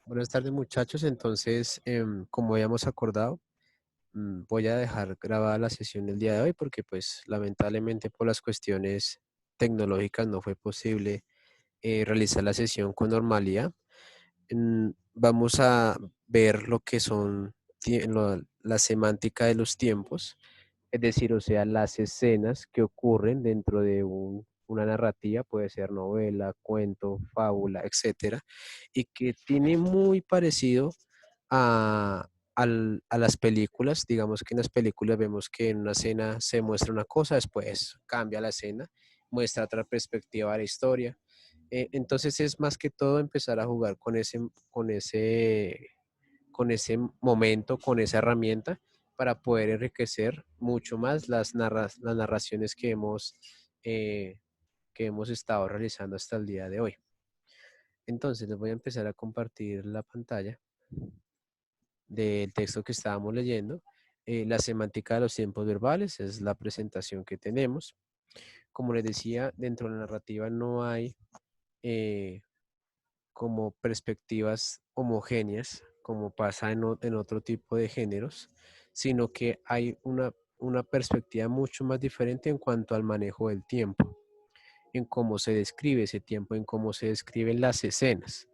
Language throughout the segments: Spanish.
Buenas tardes muchachos, entonces como habíamos acordado, voy a dejar grabada la sesión del día de hoy porque pues lamentablemente por las cuestiones tecnológicas no fue posible realizar la sesión con normalidad. Vamos a ver lo que son la semántica de los tiempos, es decir, o sea, las escenas que ocurren dentro de una narrativa, puede ser novela, cuento, fábula, etcétera, y que tiene muy parecido a, a las películas. Digamos que en las películas vemos que en una escena se muestra una cosa, después cambia la escena, muestra otra perspectiva de la historia. Entonces es más que todo empezar a jugar con ese momento, con esa herramienta para poder enriquecer mucho más las narraciones eh, que hemos estado realizando hasta el día de hoy. Entonces les voy a empezar a compartir la pantalla del texto que estábamos leyendo. La semántica de los tiempos verbales es la presentación que tenemos. Como les decía, dentro de la narrativa no hay eh, como perspectivas homogéneas, como pasa en otro tipo de géneros, sino que hay una perspectiva mucho más diferente en cuanto al manejo del tiempo, en cómo se describe ese tiempo, en cómo se describen las escenas.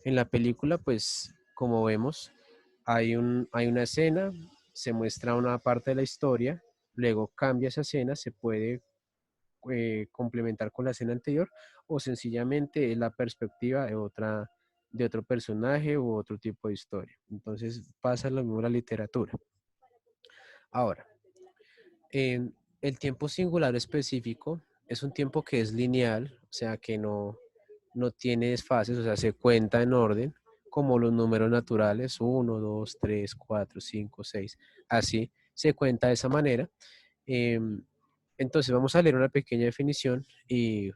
En la película, pues, como vemos, hay una escena, se muestra una parte de la historia, luego cambia esa escena, se puede complementar con la escena anterior o sencillamente es la perspectiva de otro personaje u otro tipo de historia. Entonces pasa lo mismo en la literatura. Ahora, en el tiempo singular específico es un tiempo que es lineal, o sea que no tiene desfases, o sea, se cuenta en orden, como los números naturales, uno 2 3 4 5 6 así se cuenta de esa manera. Em, entonces vamos a leer una pequeña definición y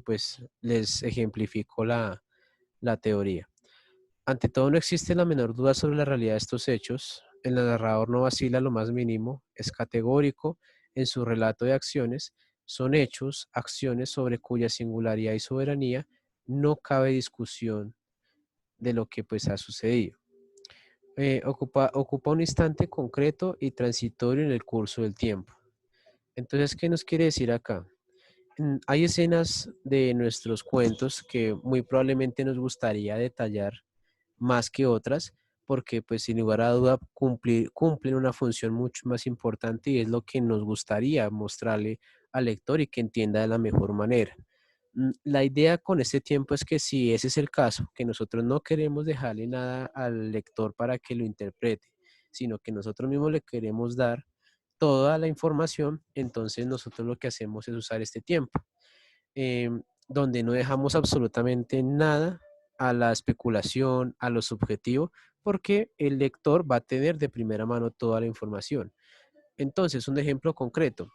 pues les ejemplifico la teoría. Ante todo, no existe la menor duda sobre la realidad de estos hechos. El narrador no vacila lo más mínimo, es categórico en su relato de acciones. Son hechos, acciones sobre cuya singularidad y soberanía no cabe discusión de lo que pues ha sucedido. Ocupa un instante concreto y transitorio en el curso del tiempo. Entonces, ¿qué nos quiere decir acá? Hay escenas de nuestros cuentos que muy probablemente nos gustaría detallar más que otras, porque pues sin lugar a duda cumplen una función mucho más importante y es lo que nos gustaría mostrarle al lector y que entienda de la mejor manera. La idea con este tiempo es que si ese es el caso, que nosotros no queremos dejarle nada al lector para que lo interprete, sino que nosotros mismos le queremos dar toda la información, entonces nosotros lo que hacemos es usar este tiempo, donde no dejamos absolutamente nada a la especulación, a lo subjetivo, porque el lector va a tener de primera mano toda la información. Entonces, un ejemplo concreto.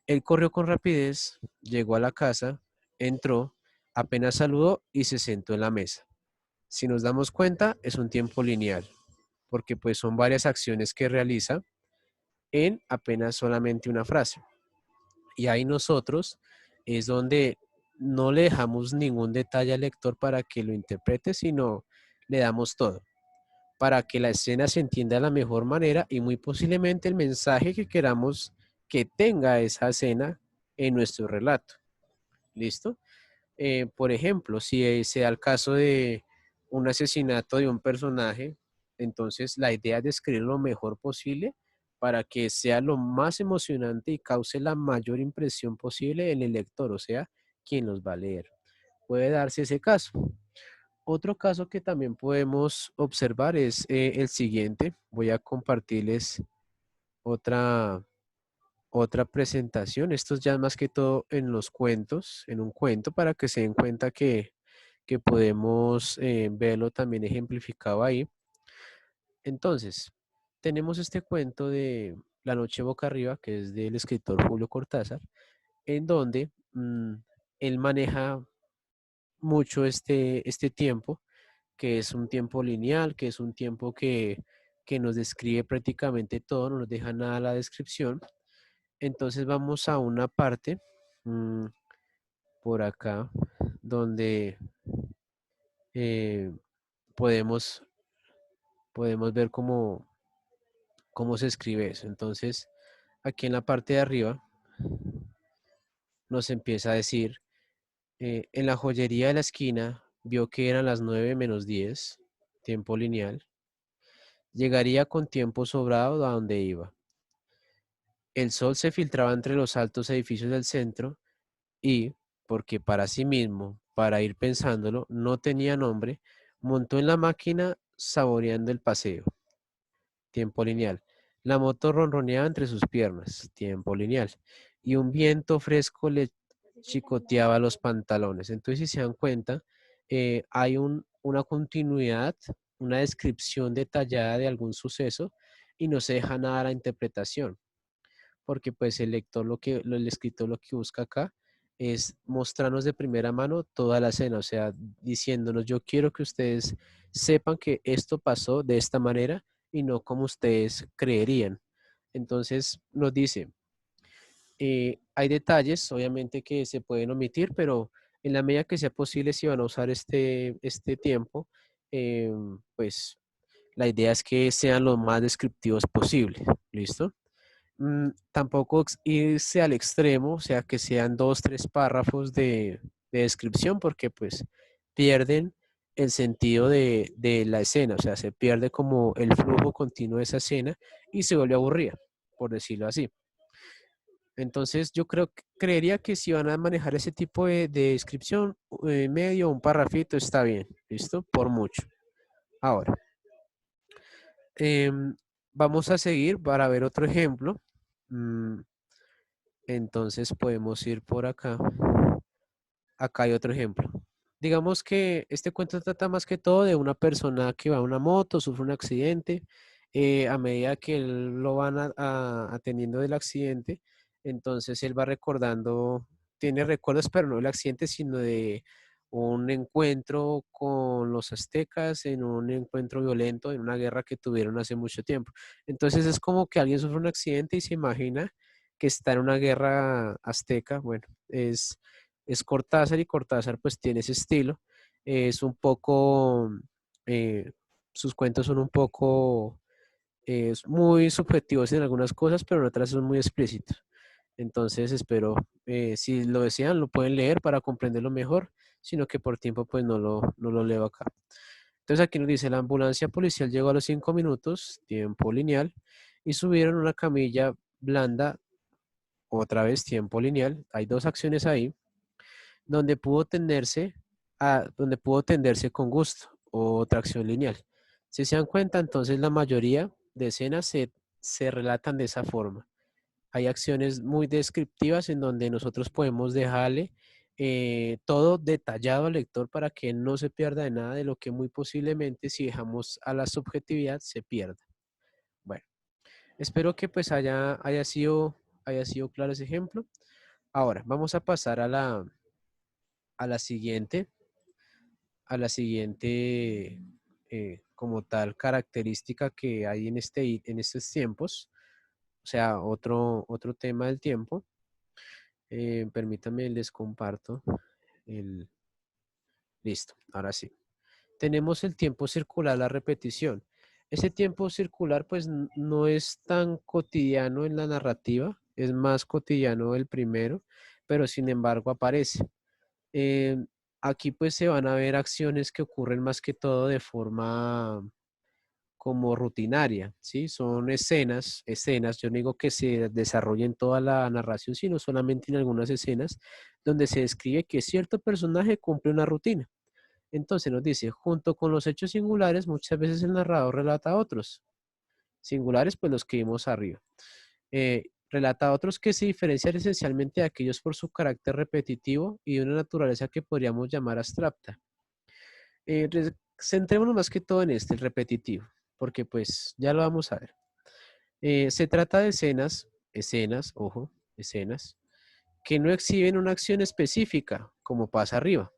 Él corrió con rapidez, llegó a la casa, entró, apenas saludó y se sentó en la mesa. Si nos damos cuenta, es un tiempo lineal, porque pues son varias acciones que realiza en apenas solamente una frase. Y ahí nosotros es donde no le dejamos ningún detalle al lector para que lo interprete, sino le damos todo, para que la escena se entienda de la mejor manera y muy posiblemente el mensaje que queramos que tenga esa escena en nuestro relato. ¿Listo? Por ejemplo, si se da el caso de un asesinato de un personaje, entonces la idea es describir lo mejor posible para que sea lo más emocionante y cause la mayor impresión posible en el lector, o sea, quien los va a leer. Puede darse ese caso. Otro caso que también podemos observar es el siguiente. Voy a compartirles otra, otra presentación. Esto es ya más que todo en los cuentos, en un cuento, para que se den cuenta que podemos verlo también ejemplificado ahí. Entonces, tenemos este cuento de La noche boca arriba, que es del escritor Julio Cortázar, en donde él maneja mucho este tiempo, que es un tiempo lineal, que es un tiempo que nos describe prácticamente todo, no nos deja nada a la descripción. Entonces vamos a una parte mm, por acá donde eh, podemos podemos ver cómo se escribe eso. Entonces, aquí en la parte de arriba nos empieza a decir, en la joyería de la esquina vio que eran las 9 menos 10, tiempo lineal. Llegaría con tiempo sobrado a donde iba. El sol se filtraba entre los altos edificios del centro y, porque para sí mismo, para ir pensándolo, no tenía nombre, montó en la máquina saboreando el paseo. Tiempo lineal. La moto ronroneaba entre sus piernas. Tiempo lineal. Y un viento fresco le chicoteaba los pantalones. Entonces, si se dan cuenta, hay una continuidad, una descripción detallada de algún suceso y no se deja nada a la interpretación, porque pues el lector el escritor lo que busca acá es mostrarnos de primera mano toda la escena, o sea, diciéndonos, yo quiero que ustedes sepan que esto pasó de esta manera y no como ustedes creerían. Entonces nos dice, hay detalles, obviamente, que se pueden omitir, pero en la medida que sea posible, si van a usar este tiempo, pues la idea es que sean lo más descriptivos posible. ¿Listo? Tampoco irse al extremo, o sea, que sean 2, 3 párrafos de descripción, porque pues pierden el sentido de la escena, o sea, se pierde como el flujo continuo de esa escena y se vuelve aburrida, por decirlo así. Entonces, yo creería que si van a manejar ese tipo de descripción, medio, un parrafito está bien, ¿listo? Por mucho. Ahora, em, vamos a seguir para ver otro ejemplo. Mm, Entonces podemos ir por acá. Acá hay otro ejemplo. Digamos que este cuento trata más que todo de una persona que va a una moto, sufre un accidente. A medida que él lo van atendiendo del accidente, entonces él va recordando, tiene recuerdos, pero no del accidente, sino de un encuentro con los aztecas, en un encuentro violento, en una guerra que tuvieron hace mucho tiempo. Entonces es como que alguien sufre un accidente y se imagina que está en una guerra azteca. Bueno, es Cortázar y Cortázar pues tiene ese estilo. Es un poco, eh, sus cuentos son un poco muy subjetivos en algunas cosas, pero en otras son muy explícitos. Entonces espero, si lo desean, lo pueden leer para comprenderlo mejor, sino que por tiempo pues no lo leo acá. Entonces aquí nos dice, la ambulancia policial llegó a los 5 minutos, tiempo lineal, y subieron una camilla blanda, otra vez tiempo lineal. Hay dos acciones ahí donde pudo tenderse con gusto o tracción lineal. Si se dan cuenta, entonces la mayoría de escenas se relatan de esa forma. Hay acciones muy descriptivas en donde nosotros podemos dejarle todo detallado al lector para que no se pierda de nada de lo que muy posiblemente si dejamos a la subjetividad se pierda. Bueno, espero que pues haya sido claro ese ejemplo. Ahora, vamos a pasar a la siguiente, como tal característica que hay en estos tiempos, o sea, otro tema del tiempo. Permítame, les comparto el... Listo, ahora sí. Tenemos el tiempo circular, la repetición. Ese tiempo circular pues no es tan cotidiano en la narrativa, es más cotidiano el primero, pero sin embargo aparece. Eh, Aquí pues se van a ver acciones que ocurren más que todo de forma como rutinaria, ¿sí? Son escenas, yo no digo que se desarrollen toda la narración, sino solamente en algunas escenas donde se describe que cierto personaje cumple una rutina. Entonces nos dice, junto con los hechos singulares, muchas veces el narrador relata otros. Singulares, pues los que vimos arriba. Relata otros que se diferencian esencialmente de aquellos por su carácter repetitivo y de una naturaleza que podríamos llamar abstracta. Centrémonos más que todo en el repetitivo, porque pues ya lo vamos a ver. Se trata de ojo, escenas, que no exhiben una acción específica, como pasa arriba,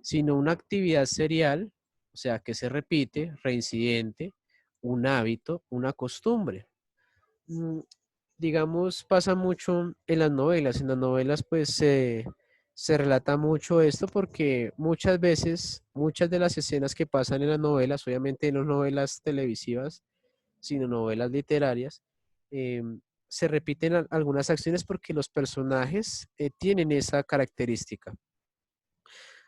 sino una actividad serial, o sea, que se repite, reincidente, un hábito, una costumbre. Mm, Digamos, pasa mucho en las novelas. En las novelas, pues, Se relata mucho esto porque muchas veces, muchas de las escenas que pasan en las novelas, obviamente no novelas televisivas, sino novelas literarias, se repiten algunas acciones porque los personajes tienen esa característica.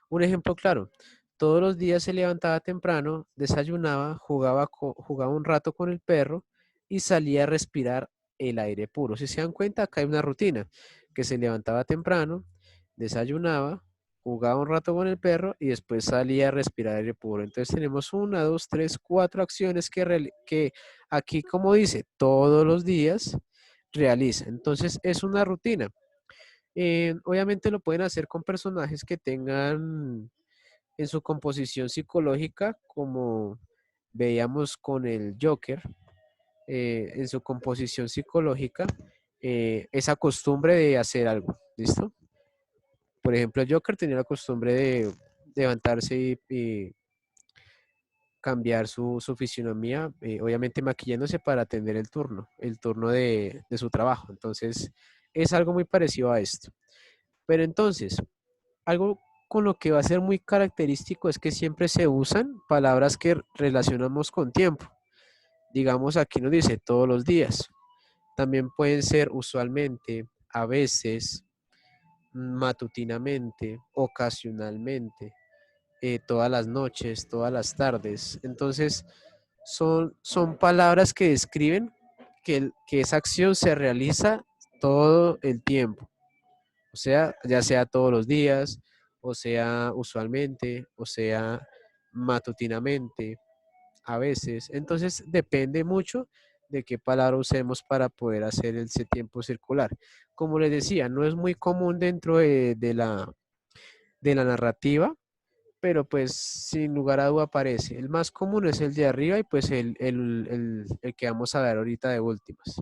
Un ejemplo claro, todos los días se levantaba temprano, desayunaba, jugaba un rato con el perro y salía a respirar el aire puro. Si se dan cuenta, acá hay una rutina, que se levantaba temprano, desayunaba, jugaba un rato con el perro y después salía a respirar aire puro. Entonces tenemos una, dos, tres, cuatro acciones que aquí, como dice, todos los días realiza. Entonces es una rutina. Obviamente lo pueden hacer con personajes que tengan en su composición psicológica, como veíamos con el Joker, en su composición psicológica, esa costumbre de hacer algo, ¿listo? Por ejemplo, el Joker tenía la costumbre de levantarse y cambiar su fisionomía, obviamente maquillándose para atender el turno de su trabajo. Entonces, es algo muy parecido a esto. Pero entonces, algo con lo que va a ser muy característico es que siempre se usan palabras que relacionamos con tiempo. Digamos, aquí nos dice todos los días. También pueden ser usualmente, a veces, matutinamente, ocasionalmente, todas las noches, todas las tardes. Entonces, son palabras que describen que esa acción se realiza todo el tiempo. O sea, ya sea todos los días, o sea usualmente, o sea matutinamente, a veces. Entonces depende mucho de qué palabra usemos para poder hacer ese tiempo circular. Como les decía, no es muy común dentro de la narrativa, pero pues sin lugar a duda aparece. El más común es el de arriba y pues el que vamos a ver ahorita de últimas.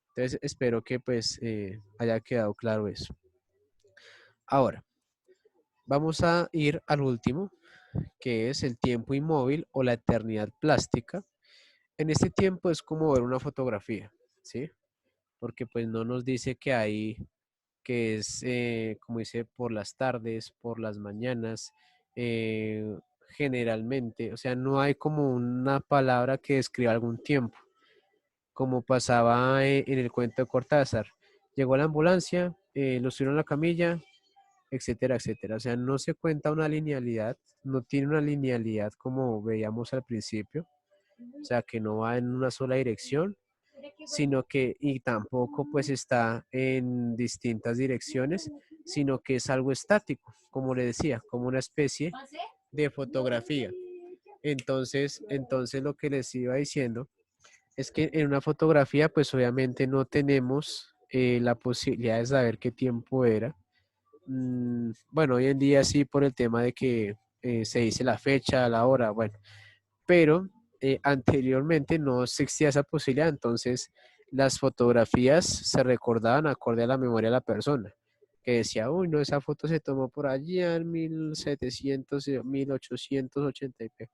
Entonces espero que pues haya quedado claro eso. Ahora, vamos a ir al último, que es el tiempo inmóvil o la eternidad plástica. En este tiempo es como ver una fotografía, ¿sí? Porque pues no nos dice que hay, que es, como dice, por las tardes, por las mañanas, eh, generalmente, o sea, no hay como una palabra que describa algún tiempo, como pasaba en el cuento de Cortázar. Llegó la ambulancia, lo subieron a la camilla, etcétera, etcétera. O sea, no se cuenta una linealidad, no tiene una linealidad como veíamos al principio, o sea, que no va en una sola dirección, sino que, y tampoco pues está en distintas direcciones, sino que es algo estático, como le decía, como una especie de fotografía. Entonces lo que les iba diciendo es que en una fotografía pues obviamente no tenemos la posibilidad de saber qué tiempo era. Bueno, hoy en día sí por el tema de que se dice la fecha, la hora, bueno, pero anteriormente no existía esa posibilidad, entonces las fotografías se recordaban acorde a la memoria de la persona, que decía, uy, no, esa foto se tomó por allí en 1700, 1880 y pico.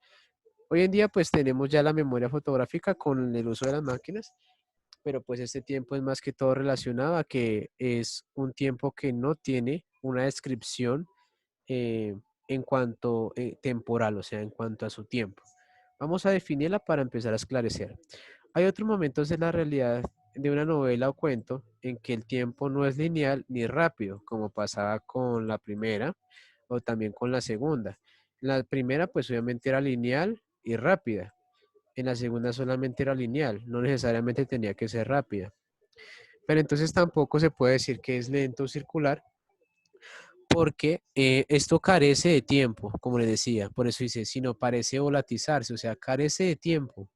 Hoy en día pues tenemos ya la memoria fotográfica con el uso de las máquinas, pero pues este tiempo es más que todo relacionado a que es un tiempo que no tiene una descripción eh, en cuanto temporal, o sea, en cuanto a su tiempo. Vamos a definirla para empezar a esclarecer. Hay otros momentos en la realidad de una novela o cuento en que el tiempo no es lineal ni rápido, como pasaba con la primera o también con la segunda. La primera pues obviamente era lineal y rápida. En la segunda solamente era lineal, no necesariamente tenía que ser rápida. Pero entonces tampoco se puede decir que es lento o circular, porque esto carece de tiempo, como les decía, por eso dice, sino parece volatizarse, o sea, carece de tiempo,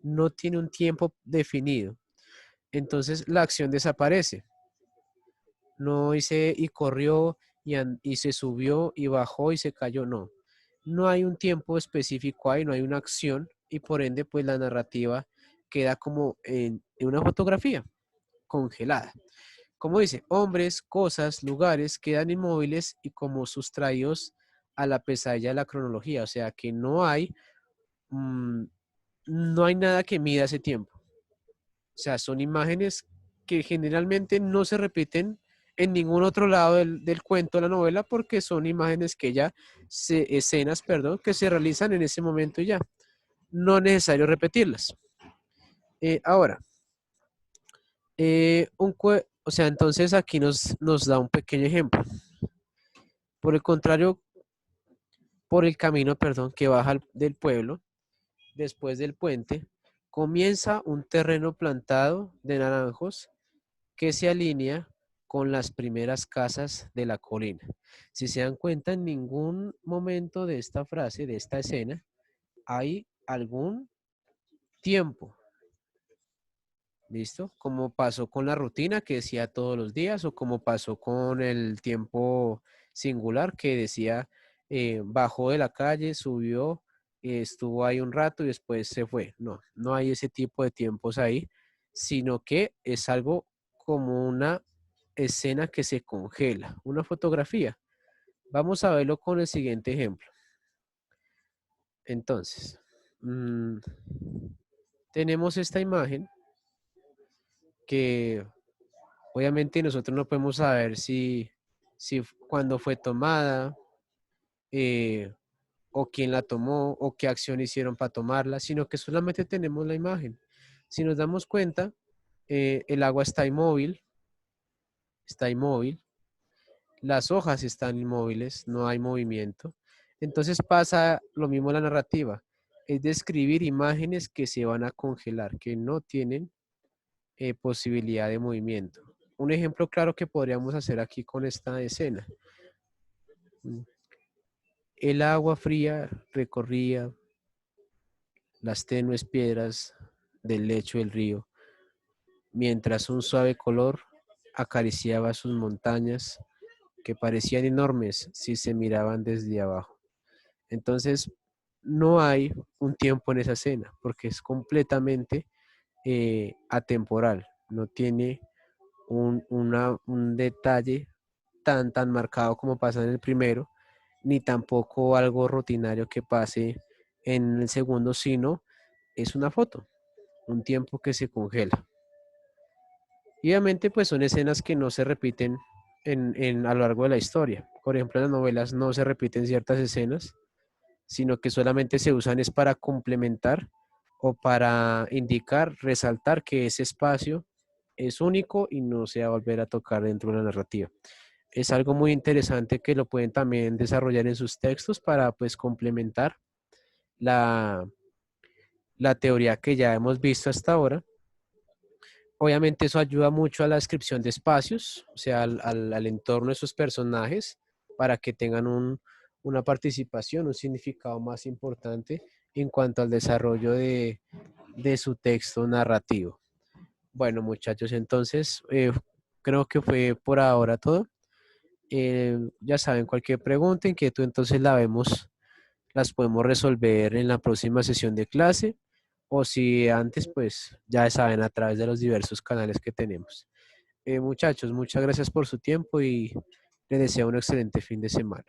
no tiene un tiempo definido. Entonces la acción desaparece, no dice y corrió y se subió y bajó y se cayó, no. No hay un tiempo específico ahí, no hay una acción y por ende pues la narrativa queda como en una fotografía congelada. Como dice, hombres, cosas, lugares quedan inmóviles y como sustraídos a la pesadilla de la cronología. O sea que mm, no hay nada que mida ese tiempo. O sea, son imágenes que generalmente no se repiten en ningún otro lado del cuento, de la novela, porque son imágenes que ya, escenas, perdón, que se realizan en ese momento y ya. No es necesario repetirlas. Ahora, o sea, entonces aquí nos da un pequeño ejemplo. Por el contrario, por el camino, perdón, que baja del pueblo, después del puente, comienza un terreno plantado de naranjos que se alinea con las primeras casas de la colina. Si se dan cuenta, en ningún momento de esta frase, de esta escena, hay algún tiempo. ¿Listo? Como pasó con la rutina que decía todos los días o como pasó con el tiempo singular que decía bajó de la calle, subió, estuvo ahí un rato y después se fue. No, no hay ese tipo de tiempos ahí, sino que es algo como una escena que se congela, una fotografía. Vamos a verlo con el siguiente ejemplo. Entonces, tenemos esta imagen que obviamente nosotros no podemos saber si cuándo fue tomada, eh, o quién la tomó, o qué acción hicieron para tomarla, sino que solamente tenemos la imagen. Si nos damos cuenta, el agua está inmóvil, las hojas están inmóviles, no hay movimiento. Entonces pasa lo mismo en la narrativa, es describir imágenes que se van a congelar, que no tienen posibilidad de movimiento. Un ejemplo claro que podríamos hacer aquí con esta escena. El agua fría recorría las tenues piedras del lecho del río, mientras un suave color acariciaba sus montañas que parecían enormes si se miraban desde abajo. Entonces, no hay un tiempo en esa escena, porque es completamente atemporal, no tiene un detalle tan marcado como pasa en el primero, ni tampoco algo rutinario que pase en el segundo, sino es una foto, un tiempo que se congela. Y obviamente pues son escenas que no se repiten a lo largo de la historia. Por ejemplo, en las novelas no se repiten ciertas escenas, sino que solamente se usan es para complementar o para indicar, resaltar que ese espacio es único y no se va a volver a tocar dentro de la narrativa. Es algo muy interesante que lo pueden también desarrollar en sus textos para pues complementar la, la teoría que ya hemos visto hasta ahora. Obviamente eso ayuda mucho a la descripción de espacios, o sea, al entorno de sus personajes, para que tengan una participación, un significado más importante en cuanto al desarrollo de su texto narrativo. Bueno, muchachos, entonces creo que fue por ahora todo. Ya saben, cualquier pregunta, inquietud, entonces las podemos resolver en la próxima sesión de clase o si antes, pues ya saben, a través de los diversos canales que tenemos. Muchachos, muchas gracias por su tiempo y les deseo un excelente fin de semana.